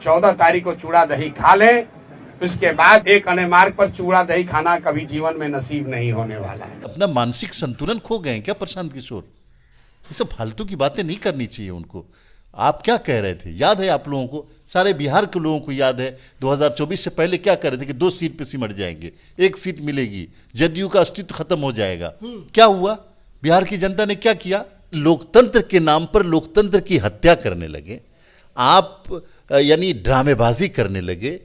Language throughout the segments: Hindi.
14 तारीख को चूड़ा दही खा लें, उसके बाद एक अन्य मार्ग पर चूड़ा दही खाना कभी जीवन में नसीब नहीं होने वाला है। अपना मानसिक संतुलन खो गए हैं क्या प्रशांत किशोर? ये सब फालतू की बातें नहीं करनी चाहिए उनको। आप क्या कह रहे थे याद है आप लोगों को, सारे बिहार के लोगों को याद है 2024 से पहले क्या कह रहे थे कि 2 सीट पे सिमट जाएंगे, 1 सीट मिलेगी, जदयू का अस्तित्व खत्म हो जाएगा। क्या हुआ? बिहार की जनता ने क्या किया? लोकतंत्र के नाम पर लोकतंत्र की हत्या करने लगे आप, यानी ड्रामेबाजी करने लगे।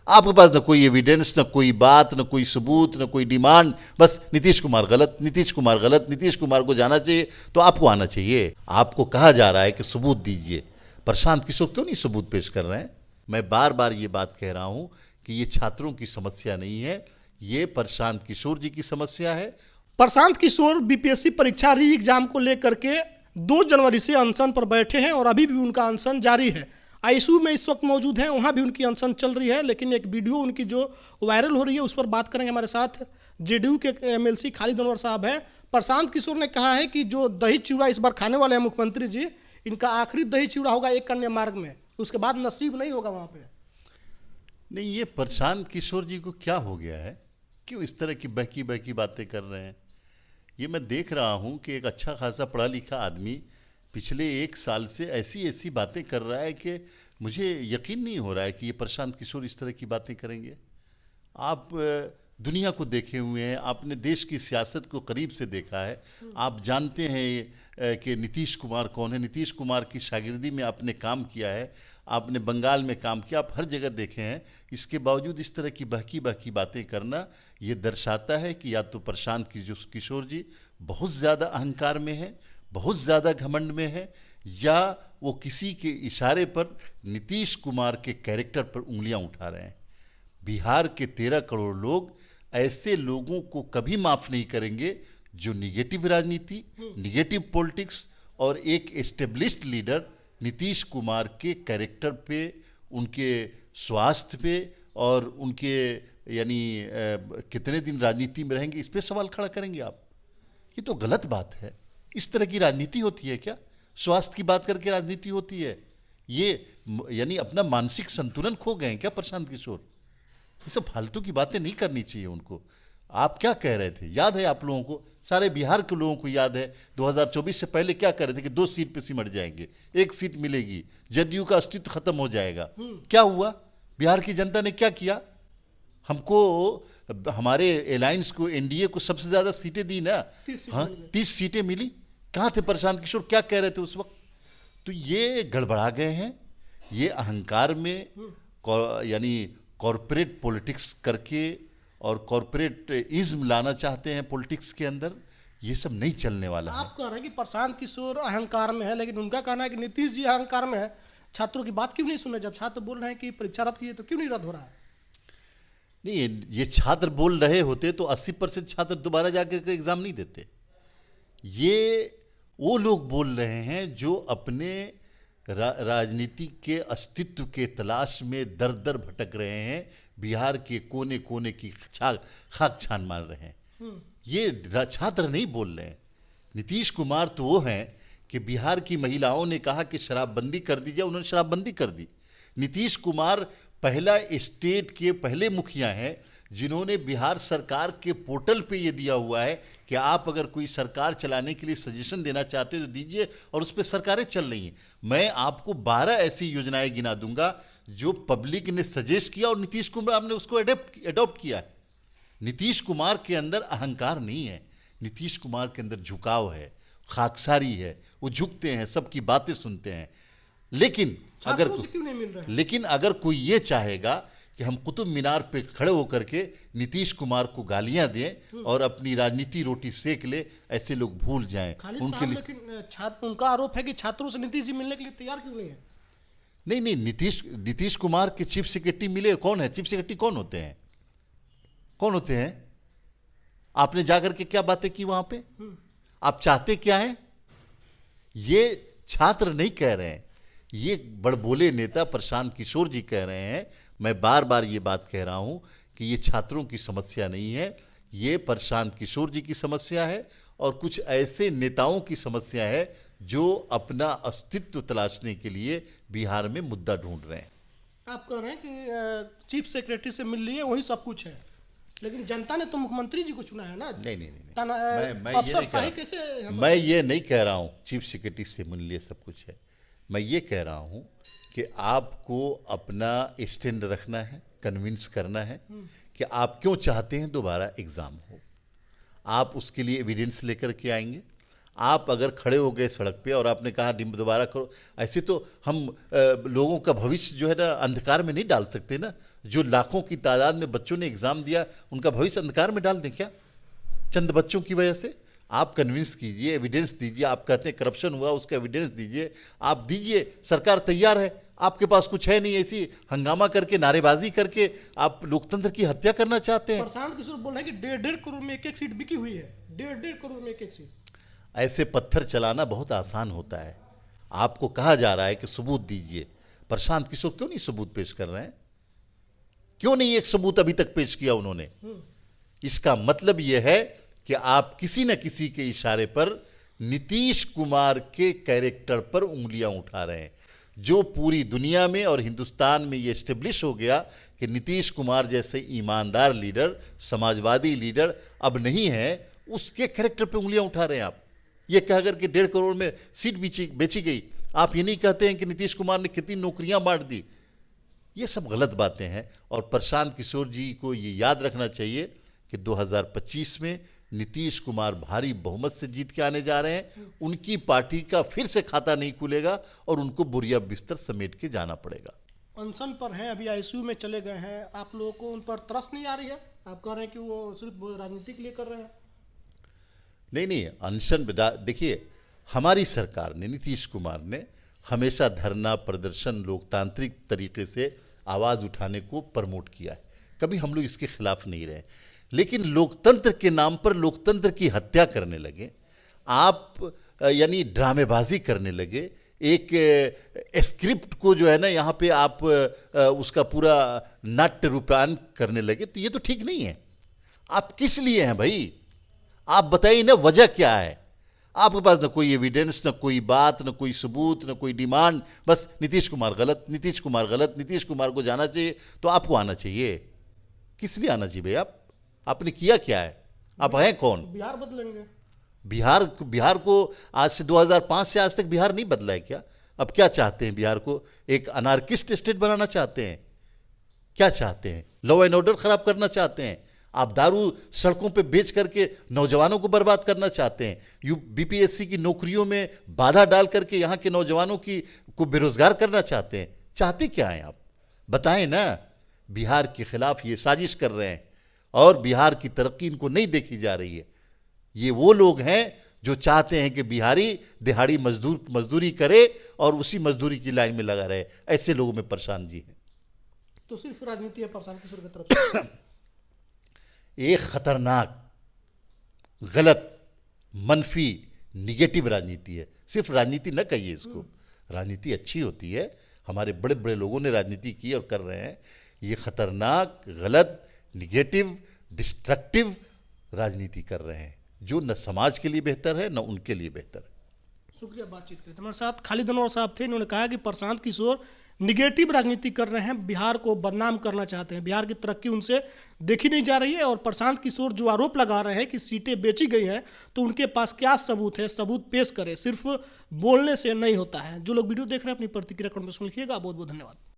आपके पास न कोई एविडेंस, न कोई बात, न कोई सबूत, न कोई डिमांड, बस नीतीश कुमार गलत, नीतीश कुमार गलत, नीतीश कुमार को जाना चाहिए तो आपको आना चाहिए। आपको कहा जा रहा है कि सबूत दीजिए। प्रशांत किशोर क्यों नहीं सबूत पेश कर रहे हैं? मैं बार बार ये बात कह रहा हूं कि ये छात्रों की समस्या नहीं है, ये प्रशांत किशोर जी की समस्या है। प्रशांत किशोर बीपीएससी परीक्षा री एग्जाम को लेकर के 2 जनवरी से अनशन पर बैठे हैं और अभी भी उनका अनशन जारी है। आईसीयू में इस वक्त मौजूद हैं, वहाँ भी उनकी अनशन चल रही है। लेकिन एक वीडियो उनकी जो वायरल हो रही है उस पर बात करेंगे। हमारे साथ जेडीयू के एमएलसी खालिद अनवर साहब हैं। प्रशांत किशोर ने कहा है कि जो दही चिवड़ा इस बार खाने वाले हैं मुख्यमंत्री जी, इनका आखिरी दही चिवड़ा होगा एक कन्या मार्ग में, उसके बाद नसीब नहीं होगा वहाँ पे। नहीं, ये प्रशांत किशोर जी को क्या हो गया है? क्यों इस तरह की बहकी बहकी बातें कर रहे हैं? ये मैं देख रहा हूँ कि एक अच्छा खासा पढ़ा लिखा आदमी पिछले 1 साल से ऐसी ऐसी बातें कर रहा है कि मुझे यकीन नहीं हो रहा है कि ये प्रशांत किशोर इस तरह की बातें करेंगे। आप दुनिया को देखे हुए हैं, आपने देश की सियासत को करीब से देखा है, आप जानते हैं कि नीतीश कुमार कौन है। नीतीश कुमार की शागिर्दी में आपने काम किया है, आपने बंगाल में काम किया, आप हर जगह देखे हैं। इसके बावजूद इस तरह की बहकी बहकी बातें करना ये दर्शाता है कि या तो प्रशांत किशोर जी बहुत ज़्यादा अहंकार में है, बहुत ज़्यादा घमंड में है, या वो किसी के इशारे पर नीतीश कुमार के कैरेक्टर पर उंगलियां उठा रहे हैं। बिहार के 13 करोड़ लोग ऐसे लोगों को कभी माफ़ नहीं करेंगे जो निगेटिव राजनीति, निगेटिव पॉलिटिक्स और एक एस्टेब्लिश्ड लीडर नीतीश कुमार के कैरेक्टर पे, उनके स्वास्थ्य पे और उनके यानी कितने दिन राजनीति में रहेंगे इस पे सवाल खड़ा करेंगे आप। ये तो गलत बात है। इस तरह की राजनीति होती है क्या? स्वास्थ्य की बात करके राजनीति होती है? ये यानी अपना मानसिक संतुलन खो गए हैं क्या प्रशांत किशोर? ये सब फालतू की बातें नहीं करनी चाहिए उनको। आप क्या कह रहे थे याद है आप लोगों को, सारे बिहार के लोगों को याद है 2024 से पहले क्या कह रहे थे कि 2 सीट पे सिमट जाएंगे, 1 सीट मिलेगी, जदयू का अस्तित्व खत्म हो जाएगा। क्या हुआ? बिहार की जनता ने क्या किया? हमको, हमारे अलायंस को, एनडीए को सबसे ज्यादा सीटें दी ना। 30 सीटें मिली। कहाँ थे प्रशांत किशोर? क्या कह रहे थे उस वक्त? तो ये गड़बड़ा गए हैं, ये अहंकार में यानी कॉरपोरेट पॉलिटिक्स करके और कॉरपोरेट इज्म लाना चाहते हैं पॉलिटिक्स के अंदर। ये सब नहीं चलने वाला है। आप कह रहे हैं कि प्रशांत किशोर अहंकार में है, लेकिन उनका कहना है कि नीतीश जी अहंकार में है। छात्रों की बात क्यों नहीं सुन रहे? जब छात्र बोल रहे हैं कि परीक्षा रद्द कीजिए तो क्यों नहीं रद्द हो रहा है? नहीं, ये छात्र बोल रहे होते तो 80% छात्र दोबारा जाकर के एग्जाम नहीं देते। ये वो लोग बोल रहे हैं जो अपने राजनीति के अस्तित्व के तलाश में दर दर भटक रहे हैं, बिहार के कोने कोने की खाक छान मार रहे हैं। ये छात्र नहीं बोल रहे हैं। नीतीश कुमार तो वो हैं कि बिहार की महिलाओं ने कहा कि शराबबंदी कर दी जाए, उन्होंने शराबबंदी कर दी। नीतीश कुमार पहला स्टेट के पहले मुखिया हैं जिन्होंने बिहार सरकार के पोर्टल पे ये दिया हुआ है कि आप अगर कोई सरकार चलाने के लिए सजेशन देना चाहते तो दीजिए, और उस पर सरकारें चल रही हैं। मैं आपको 12 ऐसी योजनाएं गिना दूंगा जो पब्लिक ने सजेस्ट किया और नीतीश कुमार ने उसको अडॉप्ट किया है। नीतीश कुमार के अंदर अहंकार नहीं है, नीतीश कुमार के अंदर झुकाव है, खाकसारी है। वो झुकते हैं, सबकी बातें सुनते हैं। लेकिन अगर कोई ये चाहेगा कि हम कुतुब मीनार पे खड़े होकर के नीतीश कुमार को गालियां दें और अपनी राजनीति रोटी सेक ले, ऐसे लोग भूल जाएं। उनके लिए लेकिन उनका आरोप है कि छात्रों से नीतीश जी मिलने के लिए तैयार क्यों नहीं है? नहीं, नीतीश कुमार के चीफ सेक्रेटरी मिले। कौन है चीफ सेक्रेटरी? कौन होते हैं? कौन होते हैं? आपने जाकर के क्या बातें की वहां पे? आप चाहते क्या है? ये छात्र नहीं कह रहे हैं, ये बड़बोले नेता प्रशांत किशोर जी कह रहे हैं। मैं बार बार ये बात कह रहा हूं कि ये छात्रों की समस्या नहीं है, ये प्रशांत किशोर जी की समस्या है और कुछ ऐसे नेताओं की समस्या है जो अपना अस्तित्व तलाशने के लिए बिहार में मुद्दा ढूंढ रहे हैं। आप कह रहे हैं कि चीफ सेक्रेटरी से मिल लिए वही सब कुछ है, लेकिन जनता ने तो मुख्यमंत्री जी को चुना है ना। नहीं नहीं नहीं, तना- मैं ये अफसर नहीं कह शाही रहा कैसे यहाँ पर- मैं ये नहीं कह रहा हूँ चीफ सेक्रेटरी से मिल लिए सब कुछ है। मैं ये कह रहा हूँ कि आपको अपना स्टैंड रखना है, कन्विंस करना है कि आप क्यों चाहते हैं दोबारा एग्ज़ाम हो। आप उसके लिए एविडेंस लेकर के आएंगे। आप अगर खड़े हो गए सड़क पे और आपने कहा दोबारा करो, ऐसे तो हम लोगों का भविष्य जो है ना अंधकार में नहीं डाल सकते ना। जो लाखों की तादाद में बच्चों ने एग्ज़ाम दिया, उनका भविष्य अंधकार में डाल दें क्या चंद बच्चों की वजह से? आप कन्विंस कीजिए, एविडेंस दीजिए। आप कहते हैं करप्शन हुआ, उसका एविडेंस दीजिए, आप दीजिए। सरकार तैयार है, आपके पास कुछ है नहीं, ऐसी हंगामा करके नारेबाजी करके आप लोकतंत्र की हत्या करना चाहते हैं। प्रशांत किशोर बोल रहे हैं कि 1.5 करोड़ में एक सीट बिकी हुई है। 1.5 करोड़ में एक सीट। ऐसे पत्थर चलाना बहुत आसान होता है। आपको कहा जा रहा है कि सबूत दीजिए। प्रशांत किशोर क्यों नहीं सबूत पेश कर रहे हैं? क्यों नहीं एक सबूत अभी तक पेश किया उन्होंने? इसका मतलब यह है कि आप किसी न किसी के इशारे पर नीतीश कुमार के कैरेक्टर पर उंगलियां उठा रहे हैं। जो पूरी दुनिया में और हिंदुस्तान में ये एस्टेब्लिश हो गया कि नीतीश कुमार जैसे ईमानदार लीडर, समाजवादी लीडर अब नहीं है, उसके कैरेक्टर पर उंगलियां उठा रहे हैं आप। ये कहकर के 1.5 करोड़ में सीट बेची गई। आप ये नहीं कहते हैं कि नीतीश कुमार ने कितनी नौकरियां बांट दी। ये सब गलत बातें हैं और प्रशांत किशोर जी को ये याद रखना चाहिए कि 2025 में नीतीश कुमार भारी बहुमत से जीत के आने जा रहे हैं। उनकी पार्टी का फिर से खाता नहीं खुलेगा और उनको बुरिया बिस्तर समेट के जाना पड़ेगा। अनशन पर हैं, अभी आईसीयू में चले गए हैं। आप लोगों को उन पर तरस नहीं आ रही है? आप कह रहे हैं कि वो सिर्फ राजनीति के लिए कर रहे हैं। नहीं, अनशन देखिए, हमारी सरकार ने, नीतीश कुमार ने हमेशा धरना प्रदर्शन, लोकतांत्रिक तरीके से आवाज़ उठाने को प्रमोट किया है। कभी हम लोग इसके खिलाफ नहीं रहे, लेकिन लोकतंत्र के नाम पर लोकतंत्र की हत्या करने लगे आप, यानी ड्रामेबाजी करने लगे। एक स्क्रिप्ट को जो है ना यहाँ पे आप उसका पूरा नाट्य रूपायन करने लगे, तो ये तो ठीक नहीं है। आप किस लिए हैं भाई? आप बताइए ना, वजह क्या है? आपके पास ना कोई एविडेंस, ना कोई बात, ना कोई सबूत, ना कोई डिमांड। बस नीतीश कुमार गलत, नीतीश कुमार गलत, नीतीश कुमार को जाना चाहिए। तो आपको आना चाहिए। किस लिए आना चाहिए भाई? आपने किया क्या है? आप हैं कौन? बिहार बदलेंगे। बिहार को आज से 2005 से आज तक बिहार नहीं बदला है क्या? अब क्या चाहते हैं? बिहार को एक अनार्किस्ट स्टेट बनाना चाहते हैं? क्या चाहते हैं? लॉ एंड ऑर्डर खराब करना चाहते हैं? आप दारू सड़कों पे बेच करके नौजवानों को बर्बाद करना चाहते हैं? बीपीएससी की नौकरियों में बाधा डाल करके यहाँ के नौजवानों को बेरोजगार करना चाहते हैं? चाहते क्या हैं आप? बताएं ना। बिहार के खिलाफ ये साजिश कर रहे हैं और बिहार की तरक्की इनको नहीं देखी जा रही है। ये वो लोग हैं जो चाहते हैं कि बिहारी दिहाड़ी मजदूरी करे और उसी मजदूरी की लाइन में लगा रहे। ऐसे लोगों में प्रशांत जी हैं। तो सिर्फ राजनीति है प्रशांत किशोर की तरफ से? एक खतरनाक, गलत, मनफी, निगेटिव राजनीति है। सिर्फ राजनीति न कहिए इसको। राजनीति अच्छी होती है, हमारे बड़े बड़े लोगों ने राजनीति की और कर रहे हैं। ये खतरनाक, गलत, निगेटिव, डिस्ट्रक्टिव राजनीति कर रहे हैं, जो न समाज के लिए बेहतर है न उनके लिए बेहतर है। शुक्रिया बातचीत करते। हमारे साथ खालिद अनवर साहब थे। इन्होंने कहा कि प्रशांत किशोर निगेटिव राजनीति कर रहे हैं, बिहार को बदनाम करना चाहते हैं, बिहार की तरक्की उनसे देखी नहीं जा रही है। और प्रशांत किशोर जो आरोप लगा रहे हैं कि सीटें बेची गई हैं, तो उनके पास क्या सबूत है? सबूत पेश करें, सिर्फ बोलने से नहीं होता है। जो लोग वीडियो देख रहे हैं अपनी प्रतिक्रिया कमेंट में लिखिएगा। बहुत बहुत धन्यवाद।